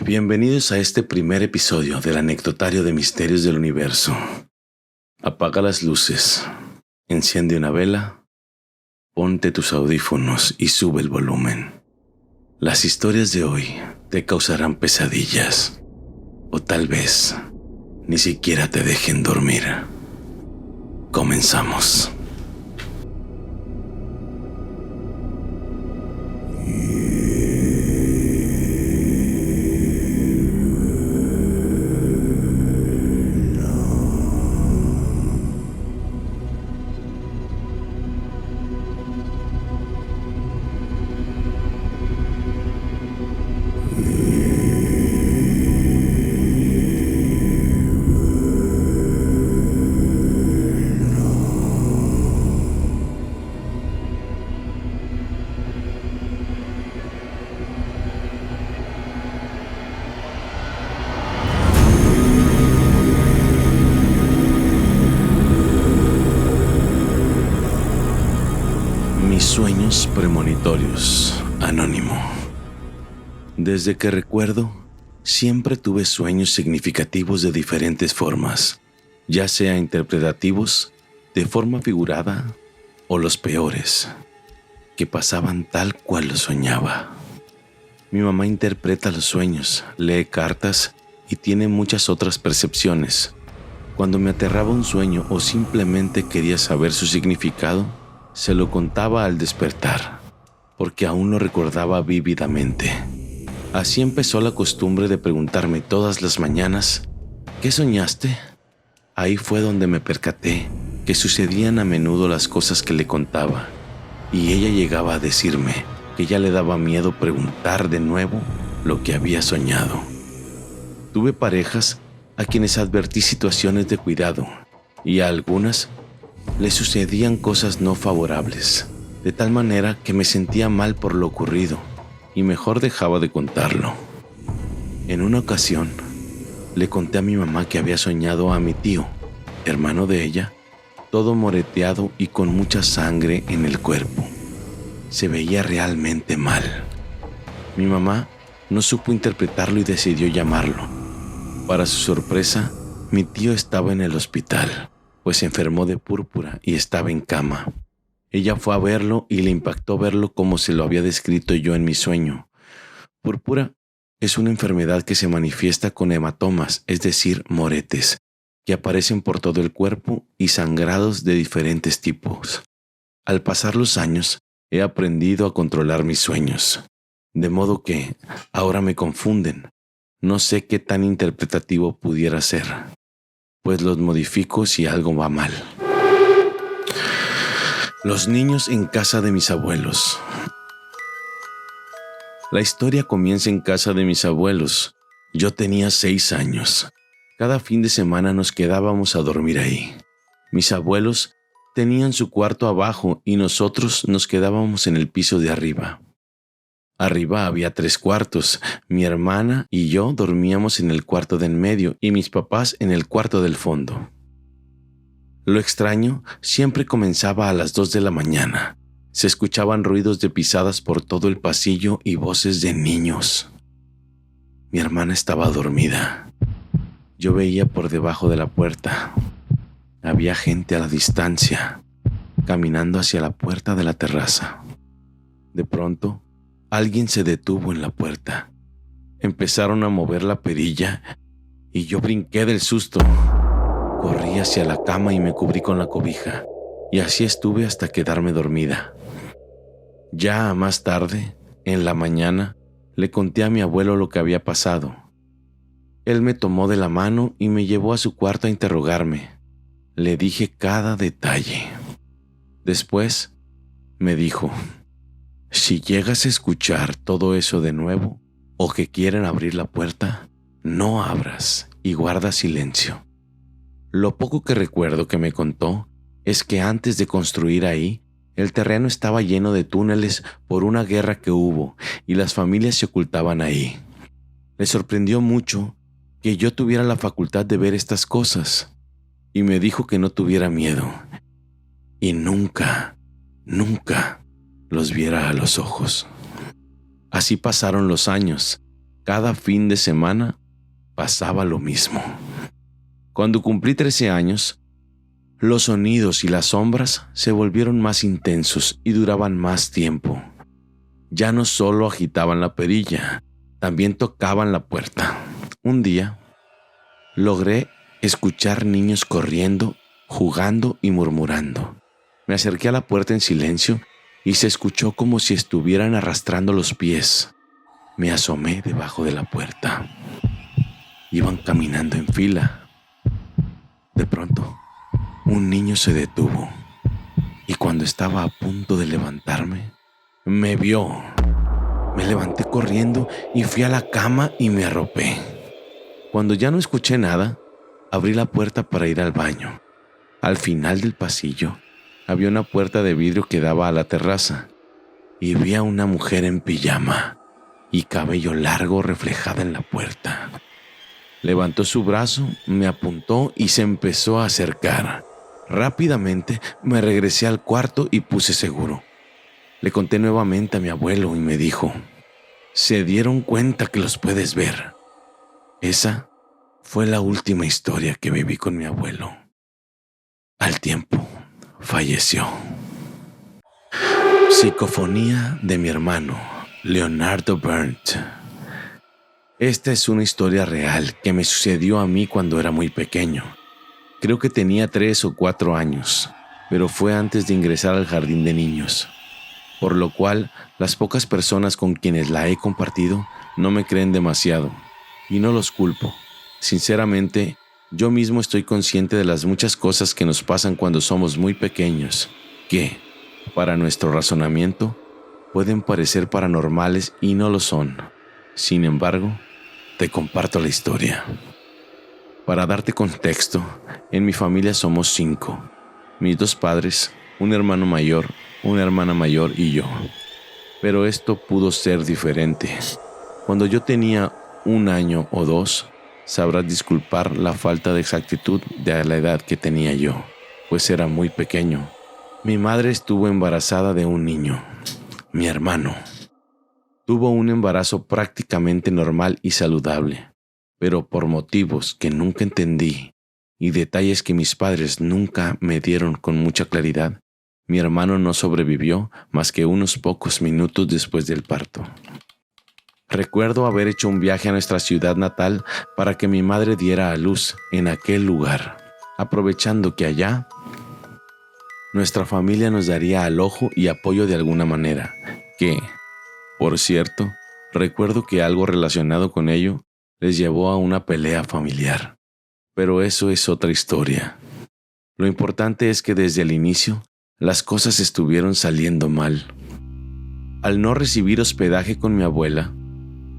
Bienvenidos a este primer episodio del Anecdotario de Misterios del Universo. Apaga las luces, enciende una vela, ponte tus audífonos y sube el volumen. Las historias de hoy te causarán pesadillas, o tal vez ni siquiera te dejen dormir. Comenzamos. Mis sueños premonitorios, anónimo. Desde que recuerdo, siempre tuve sueños significativos de diferentes formas, ya sea interpretativos, de forma figurada, o los peores, que pasaban tal cual los soñaba. Mi mamá interpreta los sueños, lee cartas y tiene muchas otras percepciones. Cuando me aterraba un sueño o simplemente quería saber su significado, se lo contaba al despertar, porque aún lo recordaba vívidamente. Así empezó la costumbre de preguntarme todas las mañanas, ¿qué soñaste? Ahí fue donde me percaté que sucedían a menudo las cosas que le contaba, y ella llegaba a decirme que ya le daba miedo preguntar de nuevo lo que había soñado. Tuve parejas a quienes advertí situaciones de cuidado, y a algunas le sucedían cosas no favorables, de tal manera que me sentía mal por lo ocurrido y mejor dejaba de contarlo. En una ocasión, le conté a mi mamá que había soñado a mi tío, hermano de ella, todo moreteado y con mucha sangre en el cuerpo. Se veía realmente mal. Mi mamá no supo interpretarlo y decidió llamarlo. Para su sorpresa, mi tío estaba en el hospital, pues se enfermó de púrpura y estaba en cama. Ella fue a verlo y le impactó verlo como se lo había descrito yo en mi sueño. Púrpura es una enfermedad que se manifiesta con hematomas, es decir, moretes, que aparecen por todo el cuerpo y sangrados de diferentes tipos. Al pasar los años, he aprendido a controlar mis sueños, de modo que ahora me confunden. No sé qué tan interpretativo pudiera ser, pues los modifico si algo va mal. Los niños en casa de mis abuelos. La historia comienza en casa de mis abuelos. Yo tenía 6 años. Cada fin de semana nos quedábamos a dormir ahí. Mis abuelos tenían su cuarto abajo y nosotros nos quedábamos en el piso de arriba. Arriba había 3 cuartos. Mi hermana y yo dormíamos en el cuarto de en medio y mis papás en el cuarto del fondo. Lo extraño siempre comenzaba a las 2 de la mañana. Se escuchaban ruidos de pisadas por todo el pasillo y voces de niños. Mi hermana estaba dormida. Yo veía por debajo de la puerta. Había gente a la distancia, caminando hacia la puerta de la terraza. De pronto, alguien se detuvo en la puerta. Empezaron a mover la perilla y yo brinqué del susto. Corrí hacia la cama y me cubrí con la cobija, y así estuve hasta quedarme dormida. Ya más tarde, en la mañana, le conté a mi abuelo lo que había pasado. Él me tomó de la mano y me llevó a su cuarto a interrogarme. Le dije cada detalle. Después, me dijo, si llegas a escuchar todo eso de nuevo, o que quieren abrir la puerta, no abras y guarda silencio. Lo poco que recuerdo que me contó es que antes de construir ahí, el terreno estaba lleno de túneles por una guerra que hubo y las familias se ocultaban ahí. Le sorprendió mucho que yo tuviera la facultad de ver estas cosas y me dijo que no tuviera miedo y nunca los viera a los ojos. Así pasaron los años. Cada fin de semana pasaba lo mismo. Cuando cumplí 13 años, los sonidos y las sombras se volvieron más intensos y duraban más tiempo. Ya no solo agitaban la perilla, también tocaban la puerta. Un día, logré escuchar niños corriendo, jugando y murmurando. Me acerqué a la puerta en silencio y se escuchó como si estuvieran arrastrando los pies. Me asomé debajo de la puerta. Iban caminando en fila. De pronto, un niño se detuvo y cuando estaba a punto de levantarme, me vio. Me levanté corriendo y fui a la cama y me arropé. Cuando ya no escuché nada, abrí la puerta para ir al baño. Al final del pasillo, había una puerta de vidrio que daba a la terraza y vi a una mujer en pijama y cabello largo reflejada en la puerta. Levantó su brazo, me apuntó y se empezó a acercar. Rápidamente me regresé al cuarto y puse seguro. Le conté nuevamente a mi abuelo y me dijo: «Se dieron cuenta que los puedes ver». Esa fue la última historia que viví con mi abuelo. Al tiempo, falleció. Psicofonía de mi hermano, Leonardo Berndt. Esta es una historia real que me sucedió a mí cuando era muy pequeño. Creo que tenía 3 o 4 años, pero fue antes de ingresar al jardín de niños. Por lo cual, las pocas personas con quienes la he compartido no me creen demasiado, y no los culpo. Sinceramente, yo mismo estoy consciente de las muchas cosas que nos pasan cuando somos muy pequeños, que, para nuestro razonamiento, pueden parecer paranormales y no lo son. Sin embargo, te comparto la historia. Para darte contexto, en mi familia somos 5. Mis 2 padres, un hermano mayor, una hermana mayor y yo. Pero esto pudo ser diferente. Cuando yo tenía 1 año o 2, sabrás disculpar la falta de exactitud de la edad que tenía yo, pues era muy pequeño. Mi madre estuvo embarazada de un niño, mi hermano. Tuvo un embarazo prácticamente normal y saludable, pero por motivos que nunca entendí y detalles que mis padres nunca me dieron con mucha claridad, mi hermano no sobrevivió más que unos pocos minutos después del parto. Recuerdo haber hecho un viaje a nuestra ciudad natal para que mi madre diera a luz en aquel lugar, aprovechando que allá nuestra familia nos daría alojo y apoyo de alguna manera, que, por cierto, recuerdo que algo relacionado con ello les llevó a una pelea familiar. Pero eso es otra historia. Lo importante es que desde el inicio, las cosas estuvieron saliendo mal. Al no recibir hospedaje con mi abuela,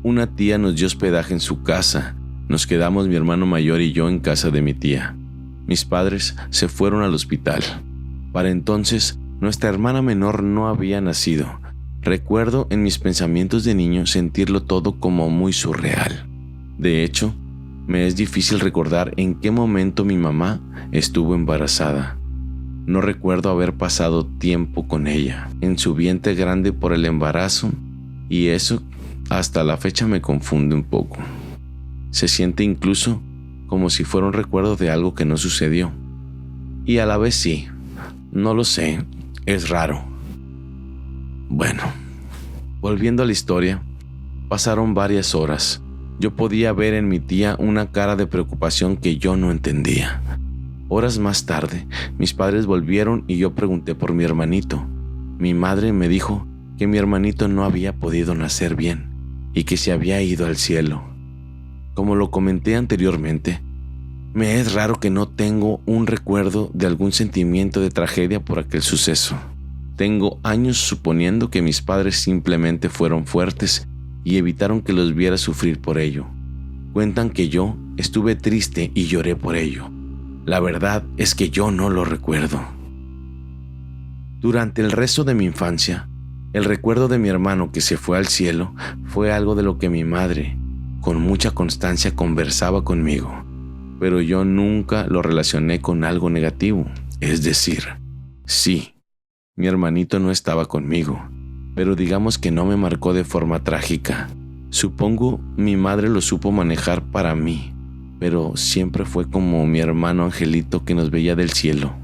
una tía nos dio hospedaje en su casa. Nos quedamos mi hermano mayor y yo en casa de mi tía. Mis padres se fueron al hospital. Para entonces, nuestra hermana menor no había nacido. Recuerdo en mis pensamientos de niño sentirlo todo como muy surreal. De hecho, me es difícil recordar en qué momento mi mamá estuvo embarazada. No recuerdo haber pasado tiempo con ella, en su vientre grande por el embarazo, y eso hasta la fecha me confunde un poco. Se siente incluso como si fuera un recuerdo de algo que no sucedió. Y a la vez sí, no lo sé, es raro. Bueno, volviendo a la historia, pasaron varias horas. Yo podía ver en mi tía una cara de preocupación que yo no entendía. Horas más tarde, mis padres volvieron y yo pregunté por mi hermanito. Mi madre me dijo que mi hermanito no había podido nacer bien y que se había ido al cielo. Como lo comenté anteriormente, me es raro que no tengo un recuerdo de algún sentimiento de tragedia por aquel suceso. Tengo años suponiendo que mis padres simplemente fueron fuertes y evitaron que los viera sufrir por ello. Cuentan que yo estuve triste y lloré por ello. La verdad es que yo no lo recuerdo. Durante el resto de mi infancia, el recuerdo de mi hermano que se fue al cielo fue algo de lo que mi madre, con mucha constancia, conversaba conmigo, pero yo nunca lo relacioné con algo negativo. Es decir, sí, mi hermanito no estaba conmigo, pero digamos que no me marcó de forma trágica. Supongo mi madre lo supo manejar para mí, pero siempre fue como mi hermano Angelito que nos veía del cielo.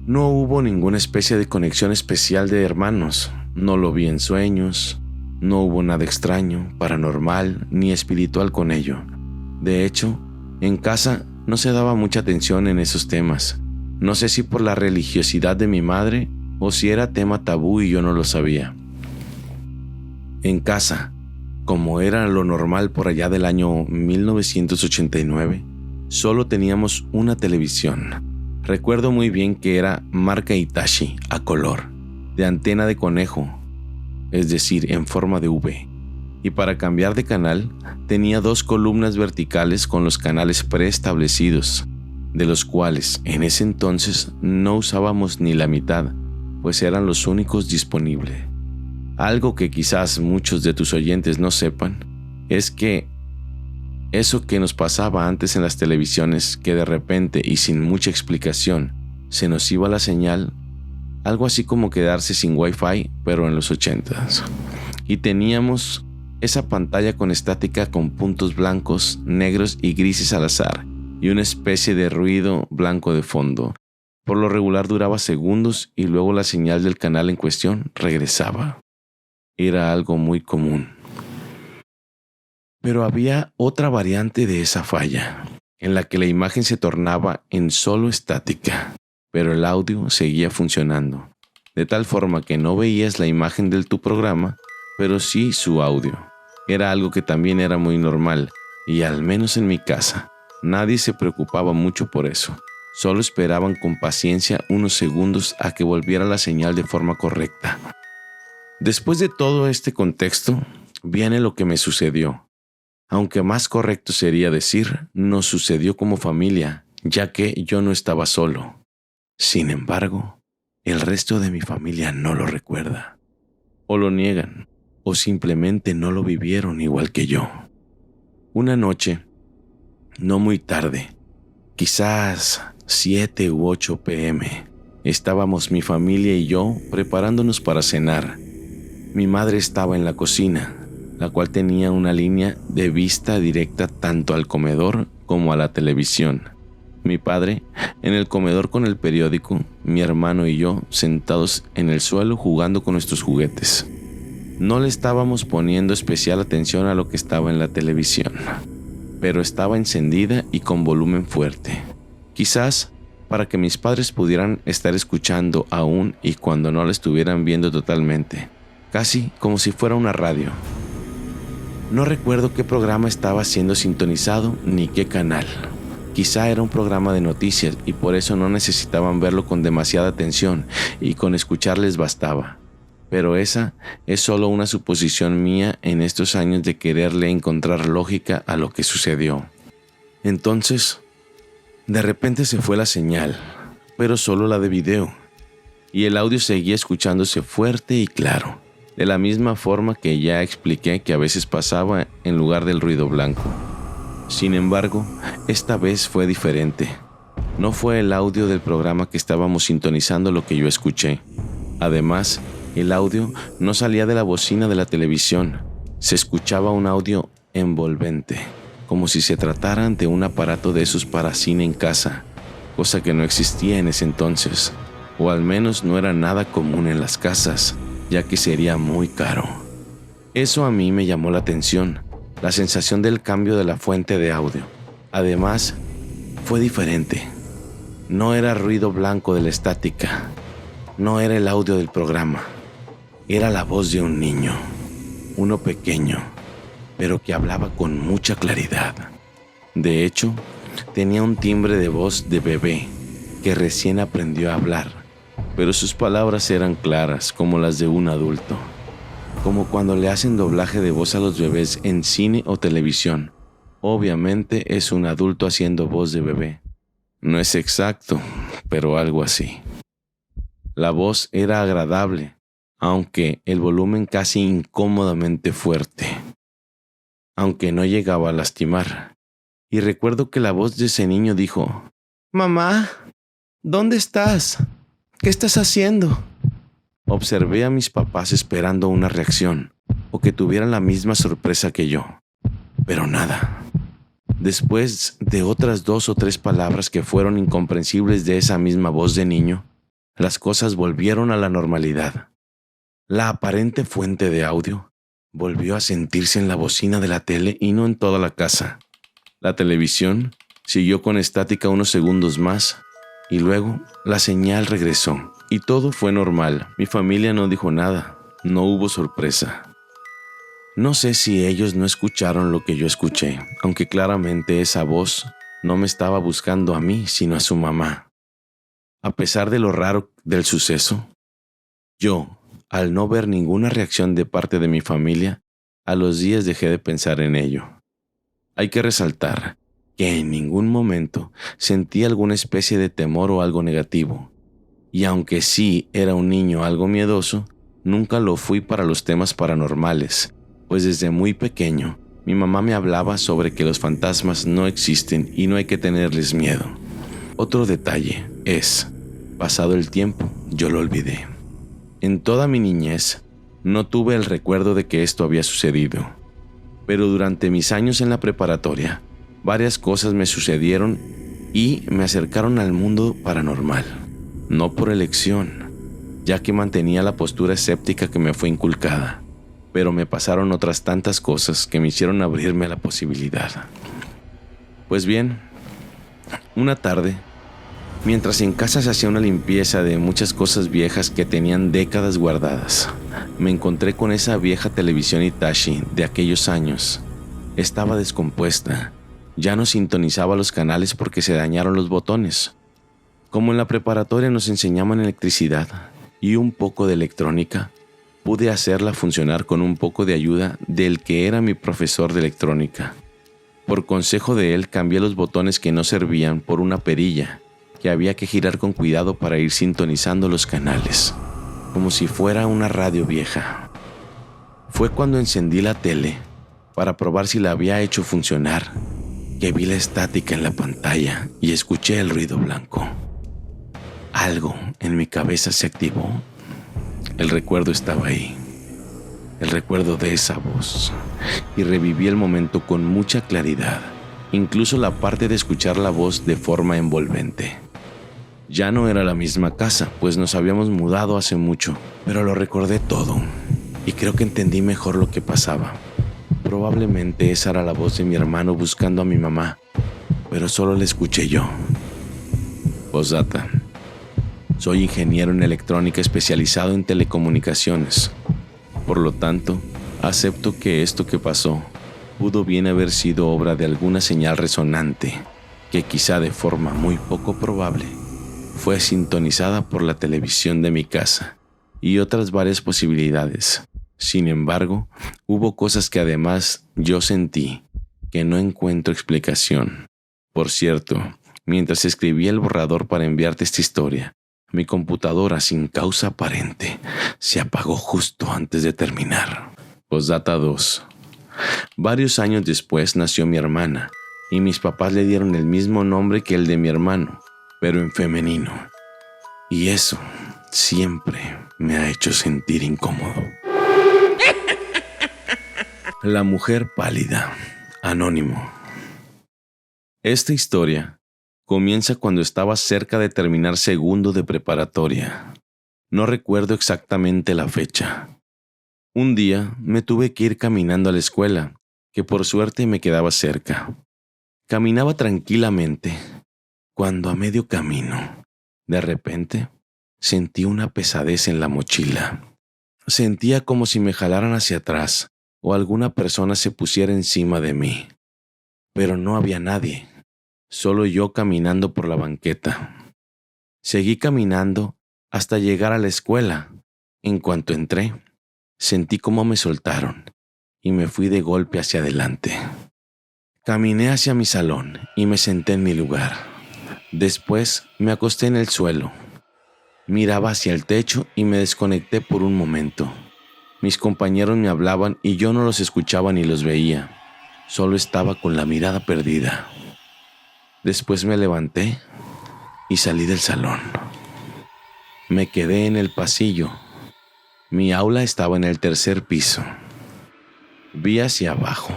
No hubo ninguna especie de conexión especial de hermanos, no lo vi en sueños, no hubo nada extraño, paranormal ni espiritual con ello. De hecho, en casa no se daba mucha atención en esos temas. No sé si por la religiosidad de mi madre o si era tema tabú y yo no lo sabía. En casa, como era lo normal por allá del año 1989, solo teníamos una televisión. Recuerdo muy bien que era marca Hitachi a color, de antena de conejo, es decir, en forma de V. Y para cambiar de canal, tenía 2 columnas verticales con los canales preestablecidos, de los cuales en ese entonces no usábamos ni la mitad, pues eran los únicos disponibles. Algo que quizás muchos de tus oyentes no sepan, es que eso que nos pasaba antes en las televisiones, que de repente y sin mucha explicación se nos iba la señal, algo así como quedarse sin Wi-Fi, pero en los 80s. Y teníamos esa pantalla con estática con puntos blancos, negros y grises al azar, y una especie de ruido blanco de fondo. Por lo regular duraba segundos y luego la señal del canal en cuestión regresaba. Era algo muy común. Pero había otra variante de esa falla, en la que la imagen se tornaba en solo estática, pero el audio seguía funcionando, de tal forma que no veías la imagen de tu programa, pero sí su audio. Era algo que también era muy normal, y al menos en mi casa, nadie se preocupaba mucho por eso. Solo esperaban con paciencia unos segundos a que volviera la señal de forma correcta. Después de todo este contexto, viene lo que me sucedió. Aunque más correcto sería decir, nos sucedió como familia, ya que yo no estaba solo. Sin embargo, el resto de mi familia no lo recuerda. O lo niegan, o simplemente no lo vivieron igual que yo. Una noche, no muy tarde, quizás 7 u 8 p.m., estábamos mi familia y yo preparándonos para cenar. Mi madre estaba en la cocina, la cual tenía una línea de vista directa tanto al comedor como a la televisión. Mi padre en el comedor con el periódico, mi hermano y yo sentados en el suelo jugando con nuestros juguetes. No le estábamos poniendo especial atención a lo que estaba en la televisión, pero estaba encendida y con volumen fuerte. Quizás para que mis padres pudieran estar escuchando aún y cuando no la estuvieran viendo totalmente, casi como si fuera una radio. No recuerdo qué programa estaba siendo sintonizado ni qué canal. Quizá era un programa de noticias y por eso no necesitaban verlo con demasiada atención y con escucharles bastaba. Pero esa es solo una suposición mía en estos años de quererle encontrar lógica a lo que sucedió. Entonces, de repente se fue la señal, pero solo la de video, y el audio seguía escuchándose fuerte y claro, de la misma forma que ya expliqué que a veces pasaba en lugar del ruido blanco. Sin embargo, esta vez fue diferente. No fue el audio del programa que estábamos sintonizando lo que yo escuché. Además, el audio no salía de la bocina de la televisión. Se escuchaba un audio envolvente, como si se tratara de un aparato de esos para cine en casa, cosa que no existía en ese entonces, o al menos no era nada común en las casas, ya que sería muy caro. Eso a mí me llamó la atención, la sensación del cambio de la fuente de audio. Además, fue diferente. No era ruido blanco de la estática, no era el audio del programa, era la voz de un niño, uno pequeño, pero que hablaba con mucha claridad. De hecho, tenía un timbre de voz de bebé que recién aprendió a hablar, pero sus palabras eran claras como las de un adulto, como cuando le hacen doblaje de voz a los bebés en cine o televisión. Obviamente es un adulto haciendo voz de bebé. No es exacto, pero algo así. La voz era agradable, aunque el volumen casi incómodamente fuerte, aunque no llegaba a lastimar. Y recuerdo que la voz de ese niño dijo: «Mamá, ¿dónde estás? ¿Qué estás haciendo?». Observé a mis papás esperando una reacción, o que tuvieran la misma sorpresa que yo. Pero nada. Después de otras 2 o 3 palabras que fueron incomprensibles de esa misma voz de niño, las cosas volvieron a la normalidad. La aparente fuente de audio volvió a sentirse en la bocina de la tele y no en toda la casa. La televisión siguió con estática unos segundos más y luego la señal regresó y todo fue normal. Mi familia no dijo nada, no hubo sorpresa. No sé si ellos no escucharon lo que yo escuché, aunque claramente esa voz no me estaba buscando a mí, sino a su mamá. A pesar de lo raro del suceso, yo, al no ver ninguna reacción de parte de mi familia, a los días dejé de pensar en ello. Hay que resaltar que en ningún momento sentí alguna especie de temor o algo negativo, y aunque sí era un niño algo miedoso, nunca lo fui para los temas paranormales, pues desde muy pequeño mi mamá me hablaba sobre que los fantasmas no existen y no hay que tenerles miedo. Otro detalle es, pasado el tiempo, yo lo olvidé. En toda mi niñez, no tuve el recuerdo de que esto había sucedido, pero durante mis años en la preparatoria, varias cosas me sucedieron y me acercaron al mundo paranormal, no por elección, ya que mantenía la postura escéptica que me fue inculcada, pero me pasaron otras tantas cosas que me hicieron abrirme a la posibilidad. Pues bien, una tarde, mientras en casa se hacía una limpieza de muchas cosas viejas que tenían décadas guardadas, me encontré con esa vieja televisión Hitachi de aquellos años. Estaba descompuesta, ya no sintonizaba los canales porque se dañaron los botones. Como en la preparatoria nos enseñaban electricidad y un poco de electrónica, pude hacerla funcionar con un poco de ayuda del que era mi profesor de electrónica. Por consejo de él cambié los botones que no servían por una perilla que había que girar con cuidado para ir sintonizando los canales, como si fuera una radio vieja. Fue cuando encendí la tele para probar si la había hecho funcionar, que vi la estática en la pantalla y escuché el ruido blanco. Algo en mi cabeza se activó. El recuerdo estaba ahí, el recuerdo de esa voz, y reviví el momento con mucha claridad, incluso la parte de escuchar la voz de forma envolvente. Ya no era la misma casa, pues nos habíamos mudado hace mucho, pero lo recordé todo y creo que entendí mejor lo que pasaba. Probablemente esa era la voz de mi hermano buscando a mi mamá, pero solo la escuché yo. Postdata: soy ingeniero en electrónica especializado en telecomunicaciones. Por lo tanto, acepto que esto que pasó pudo bien haber sido obra de alguna señal resonante que quizá de forma muy poco probable fue sintonizada por la televisión de mi casa y otras varias posibilidades. Sin embargo, hubo cosas que además yo sentí que no encuentro explicación. Por cierto, mientras escribía el borrador para enviarte esta historia, mi computadora sin causa aparente se apagó justo antes de terminar. Postdata 2. Varios años después nació mi hermana y mis papás le dieron el mismo nombre que el de mi hermano, pero en femenino. Y eso siempre me ha hecho sentir incómodo. La mujer pálida. Anónimo. Esta historia comienza cuando estaba cerca de terminar segundo de preparatoria. No recuerdo exactamente la fecha. Un día me tuve que ir caminando a la escuela, que por suerte me quedaba cerca. Caminaba tranquilamente, cuando a medio camino, de repente, sentí una pesadez en la mochila. Sentía como si me jalaran hacia atrás o alguna persona se pusiera encima de mí. Pero no había nadie, solo yo caminando por la banqueta. Seguí caminando hasta llegar a la escuela. En cuanto entré, sentí como me soltaron y me fui de golpe hacia adelante. Caminé hacia mi salón y me senté en mi lugar. Después me acosté en el suelo. Miraba hacia el techo y me desconecté por un momento. Mis compañeros me hablaban y yo no los escuchaba ni los veía. Solo estaba con la mirada perdida. Después me levanté y salí del salón. Me quedé en el pasillo. Mi aula estaba en el tercer piso. Vi hacia abajo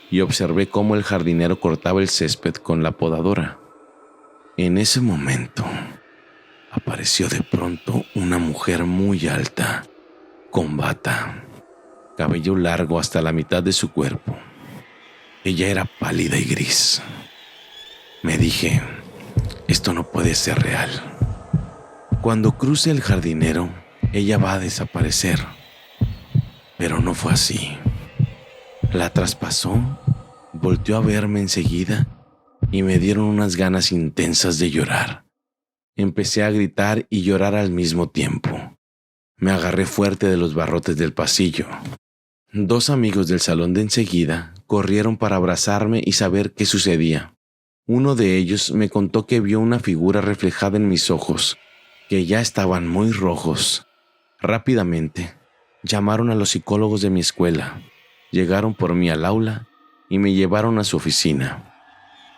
y observé cómo el jardinero cortaba el césped con la podadora. En ese momento, apareció de pronto una mujer muy alta, con bata, cabello largo hasta la mitad de su cuerpo. Ella era pálida y gris. Me dije, esto no puede ser real. Cuando cruce el jardinero, ella va a desaparecer. Pero no fue así. La traspasó, volteó a verme enseguida y me dieron unas ganas intensas de llorar. Empecé a gritar y llorar al mismo tiempo. Me agarré fuerte de los barrotes del pasillo. 2 amigos del salón de enseguida corrieron para abrazarme y saber qué sucedía. Uno de ellos me contó que vio una figura reflejada en mis ojos, que ya estaban muy rojos. Rápidamente, llamaron a los psicólogos de mi escuela. Llegaron por mí al aula y me llevaron a su oficina.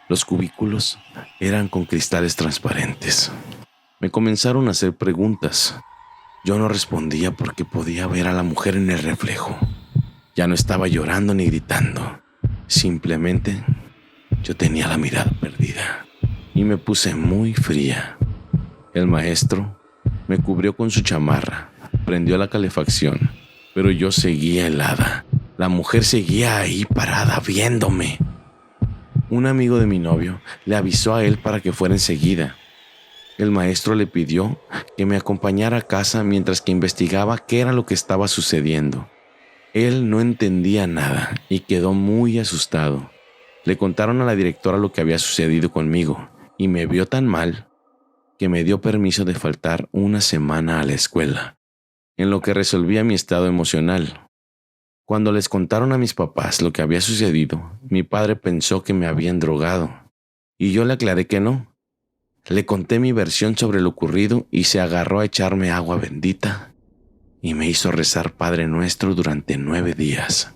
Los cubículos eran con cristales transparentes. Me comenzaron a hacer preguntas. Yo no respondía porque podía ver a la mujer en el reflejo. Ya no estaba llorando ni gritando. Simplemente yo tenía la mirada perdida y me puse muy fría. El maestro me cubrió con su chamarra, prendió la calefacción, pero yo seguía helada. La mujer seguía ahí parada viéndome. Un amigo de mi novio le avisó a él para que fuera enseguida. El maestro le pidió que me acompañara a casa mientras que investigaba qué era lo que estaba sucediendo. Él no entendía nada y quedó muy asustado. Le contaron a la directora lo que había sucedido conmigo y me vio tan mal que me dio permiso de faltar una semana a la escuela, en lo que resolvía mi estado emocional. Cuando les contaron a mis papás lo que había sucedido, mi padre pensó que me habían drogado y yo le aclaré que no. Le conté mi versión sobre lo ocurrido y se agarró a echarme agua bendita y me hizo rezar Padre Nuestro durante 9 días.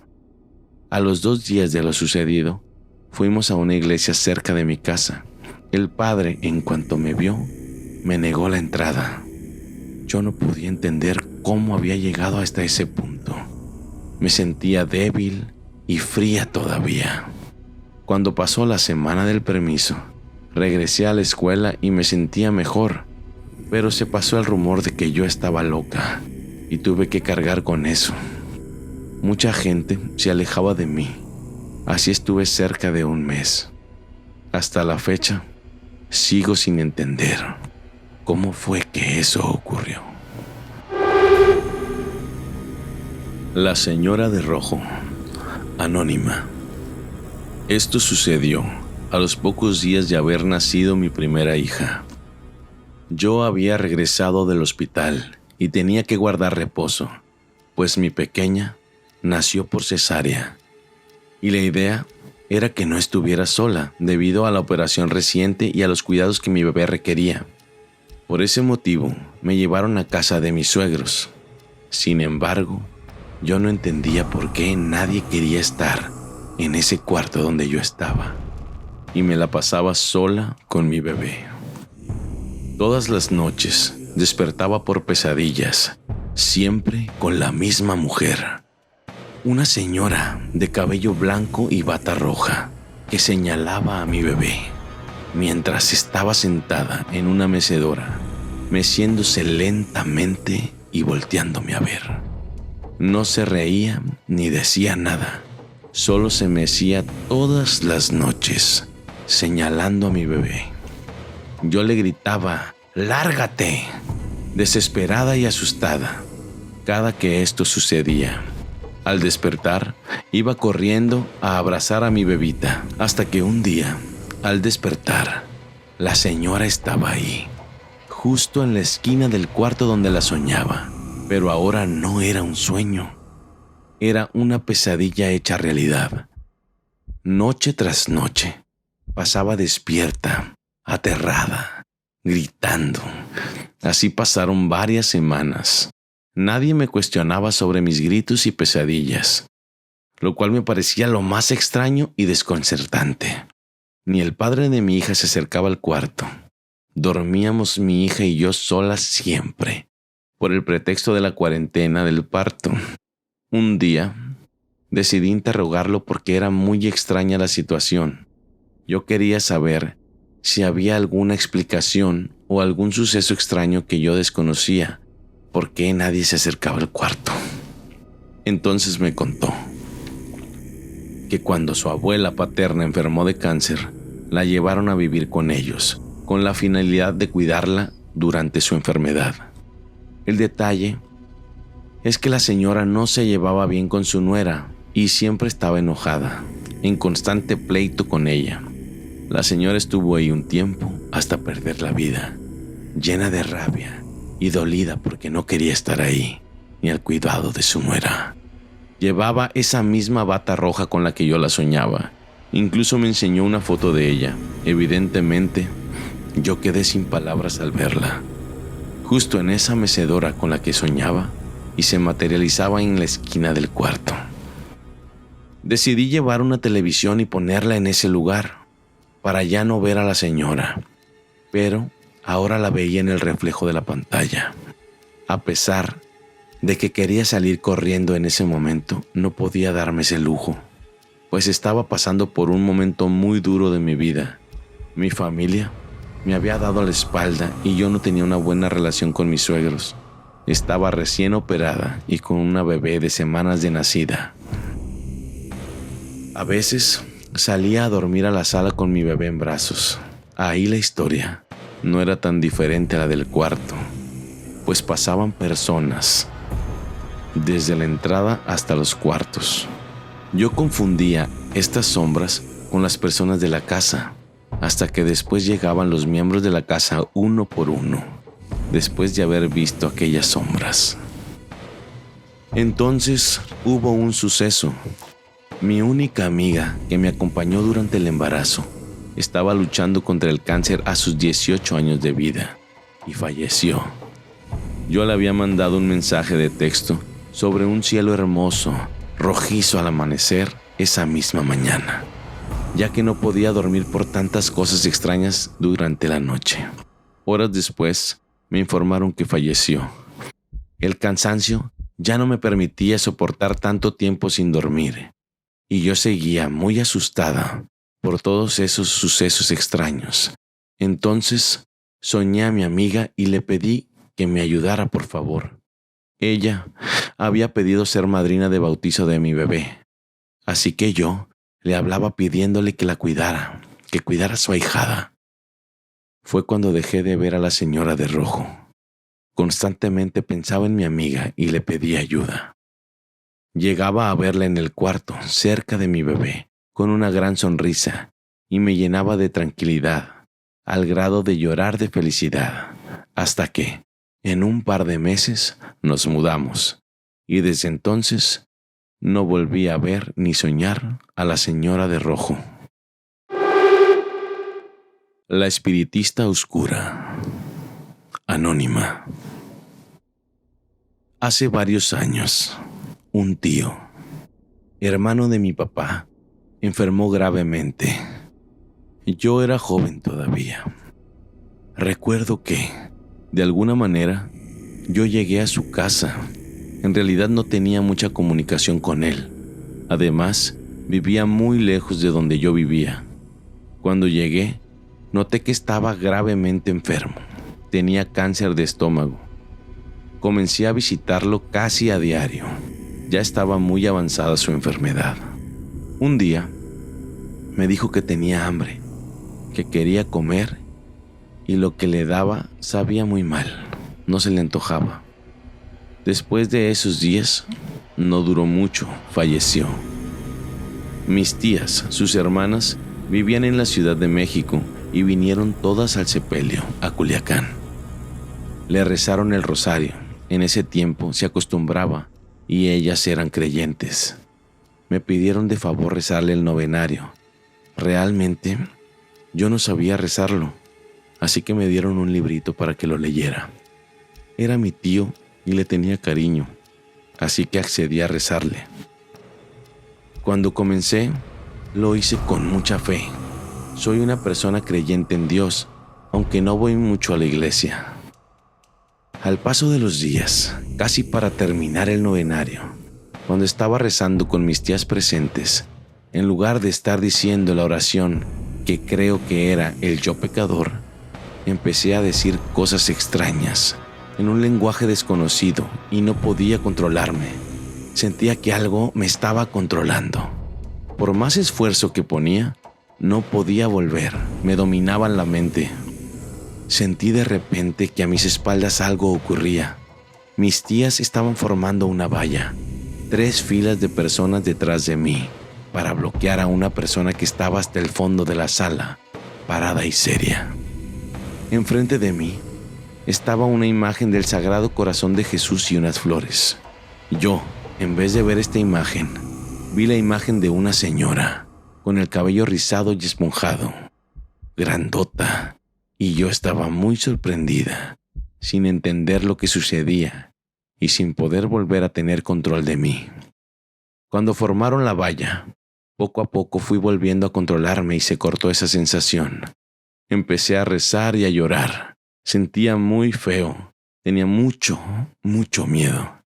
A los 2 días de lo sucedido, fuimos a una iglesia cerca de mi casa. El padre, en cuanto me vio, me negó la entrada. Yo no podía entender cómo había llegado hasta ese punto. Me sentía débil y fría todavía. Cuando pasó la semana del permiso, regresé a la escuela y me sentía mejor, pero se pasó el rumor de que yo estaba loca y tuve que cargar con eso. Mucha gente se alejaba de mí. Así estuve cerca de 1 mes. Hasta la fecha, sigo sin entender cómo fue que eso ocurrió. La señora de rojo, anónima. Esto sucedió a los pocos días de haber nacido mi primera hija. Yo había regresado del hospital y tenía que guardar reposo, pues mi pequeña nació por cesárea. Y la idea era que no estuviera sola debido a la operación reciente y a los cuidados que mi bebé requería. Por ese motivo, me llevaron a casa de mis suegros. Sin embargo, yo no entendía por qué nadie quería estar en ese cuarto donde yo estaba, y me la pasaba sola con mi bebé. Todas las noches despertaba por pesadillas, siempre con la misma mujer. Una señora de cabello blanco y bata roja que señalaba a mi bebé mientras estaba sentada en una mecedora, meciéndose lentamente y volteándome a ver. No se reía ni decía nada, solo se mecía todas las noches, señalando a mi bebé. Yo le gritaba, ¡lárgate!, desesperada y asustada, cada que esto sucedía. Al despertar, iba corriendo a abrazar a mi bebita, hasta que un día, al despertar, la señora estaba ahí, justo en la esquina del cuarto donde la soñaba. Pero ahora no era un sueño, era una pesadilla hecha realidad. Noche tras noche, pasaba despierta, aterrada, gritando. Así pasaron varias semanas. Nadie me cuestionaba sobre mis gritos y pesadillas, lo cual me parecía lo más extraño y desconcertante. Ni el padre de mi hija se acercaba al cuarto. Dormíamos mi hija y yo solas siempre, por el pretexto de la cuarentena del parto. Un día, Decidí interrogarlo porque era muy extraña la situación. Yo quería saber si había alguna explicación o algún suceso extraño que yo desconocía, por qué nadie se acercaba al cuarto. Entonces me contó que cuando su abuela paterna enfermó de cáncer, la llevaron a vivir con ellos, con la finalidad de cuidarla durante su enfermedad. El detalle es que la señora no se llevaba bien con su nuera y siempre estaba enojada, en constante pleito con ella. La señora estuvo ahí un tiempo hasta perder la vida, llena de rabia y dolida porque no quería estar ahí, ni al cuidado de su nuera. Llevaba esa misma bata roja con la que yo la soñaba. Incluso me enseñó una foto de ella. Evidentemente, yo quedé sin palabras al verla. Justo en esa mecedora con la que soñaba y se materializaba en la esquina del cuarto. Decidí llevar una televisión y ponerla en ese lugar, para ya no ver a la señora, pero ahora la veía en el reflejo de la pantalla. A pesar de que quería salir corriendo en ese momento, no podía darme ese lujo, pues estaba pasando por un momento muy duro de mi vida. Mi familia me había dado la espalda y yo no tenía una buena relación con mis suegros. Estaba recién operada y con una bebé de semanas de nacida. A veces salía a dormir a la sala con mi bebé en brazos. Ahí la historia no era tan diferente a la del cuarto, pues pasaban personas desde la entrada hasta los cuartos. Yo confundía estas sombras con las personas de la casa, hasta que después llegaban los miembros de la casa uno por uno, después de haber visto aquellas sombras. Entonces hubo un suceso. Mi única amiga que me acompañó durante el embarazo estaba luchando contra el cáncer a sus 18 años de vida y falleció. Yo le había mandado un mensaje de texto sobre un cielo hermoso, rojizo al amanecer esa misma mañana, ya que no podía dormir por tantas cosas extrañas durante la noche. Horas después me informaron que falleció. El cansancio ya no me permitía soportar tanto tiempo sin dormir, y yo seguía muy asustada por todos esos sucesos extraños. Entonces soñé a mi amiga y le pedí que me ayudara, por favor. Ella había pedido ser madrina de bautizo de mi bebé, así que yo le hablaba pidiéndole que la cuidara, que cuidara a su ahijada. Fue cuando dejé de ver a la señora de rojo. Constantemente pensaba en mi amiga y le pedía ayuda. Llegaba a verla en el cuarto, cerca de mi bebé, con una gran sonrisa, y me llenaba de tranquilidad, al grado de llorar de felicidad, hasta que, en un par de meses, nos mudamos, y desde entonces no volví a ver ni soñar a la señora de rojo. La espiritista oscura. Anónima. Hace varios años, un tío, hermano de mi papá, enfermó gravemente. Yo era joven todavía. Recuerdo que, de alguna manera, yo llegué a su casa. En realidad no tenía mucha comunicación con él. Además, vivía muy lejos de donde yo vivía. Cuando llegué, noté que estaba gravemente enfermo. Tenía cáncer de estómago. Comencé a visitarlo casi a diario. Ya estaba muy avanzada su enfermedad. Un día, me dijo que tenía hambre, que quería comer, y lo que le daba sabía muy mal, no se le antojaba. Después de esos días, no duró mucho, falleció. Mis tías, sus hermanas, vivían en la Ciudad de México y vinieron todas al sepelio, a Culiacán. Le rezaron el rosario. En ese tiempo se acostumbraba y ellas eran creyentes. Me pidieron de favor rezarle el novenario. Realmente, yo no sabía rezarlo, así que me dieron un librito para que lo leyera. Era mi tío y le tenía cariño, así que accedí a rezarle. Cuando comencé, lo hice con mucha fe. Soy una persona creyente en Dios, aunque no voy mucho a la iglesia. Al paso de los días, casi para terminar el novenario, Cuando estaba rezando con mis tías presentes, en lugar de estar diciendo la oración que creo que era el yo pecador, empecé a decir cosas extrañas en un lenguaje desconocido y no podía controlarme. Sentía que algo me estaba controlando. Por más esfuerzo que ponía, no podía volver. Me dominaban la mente. Sentí de repente que a mis espaldas algo ocurría. Mis tías estaban formando una valla, 3 filas de personas detrás de mí, para bloquear a una persona que estaba hasta el fondo de la sala, parada y seria. Enfrente de mí estaba una imagen del Sagrado Corazón de Jesús y unas flores. Yo, en vez de ver esta imagen, vi la imagen de una señora, con el cabello rizado y esponjado, grandota, y yo estaba muy sorprendida, sin entender lo que sucedía y sin poder volver a tener control de mí. Cuando formaron la valla, poco a poco fui volviendo a controlarme y se cortó esa sensación. Empecé a rezar y a llorar. Sentía muy feo. Tenía mucho miedo.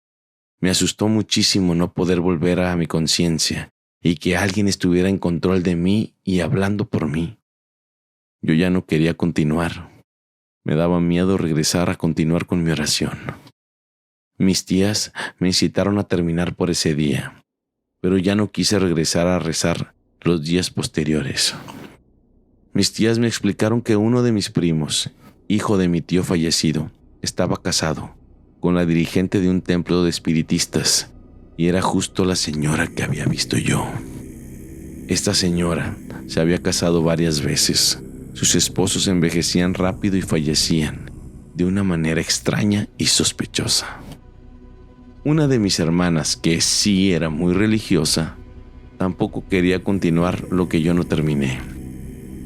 Me asustó muchísimo no poder volver a mi conciencia y que alguien estuviera en control de mí y hablando por mí. Yo ya no quería continuar. Me daba miedo regresar a continuar con mi oración. Mis tías me incitaron a terminar por ese día, pero ya no quise regresar a rezar los días posteriores. Mis tías me explicaron que uno de mis primos, hijo de mi tío fallecido, estaba casado con la dirigente de un templo de espiritistas y era justo la señora que había visto yo. Esta señora se había casado varias veces. Sus esposos envejecían rápido y fallecían de una manera extraña y sospechosa. Una de mis hermanas, que sí era muy religiosa, tampoco quería continuar lo que yo no terminé.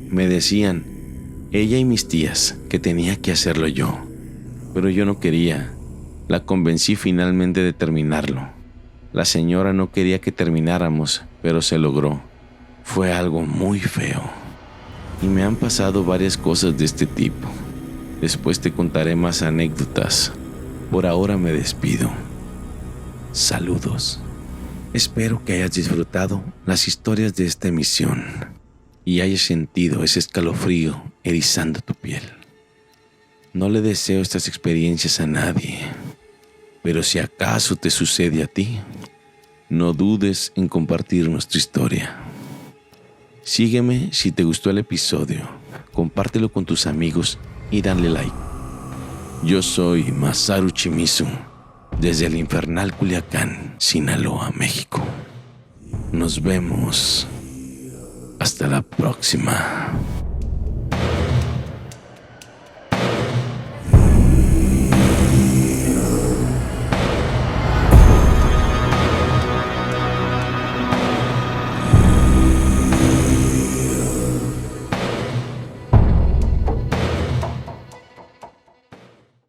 Me decían, ella y mis tías, que tenía que hacerlo yo, pero yo no quería. La convencí finalmente de terminarlo. La señora no quería que termináramos, pero se logró. Fue algo muy feo. Y me han pasado varias cosas de este tipo. Después te contaré más anécdotas. Por ahora me despido. Saludos. Espero que hayas disfrutado las historias de esta emisión y hayas sentido ese escalofrío erizando tu piel. No le deseo estas experiencias a nadie, pero si acaso te sucede a ti, no dudes en compartir nuestra historia. Sígueme si te gustó el episodio, compártelo con tus amigos y dale like. Yo soy Masaru Shimizu, desde el infernal Culiacán, Sinaloa, México. Nos vemos. Hasta la próxima.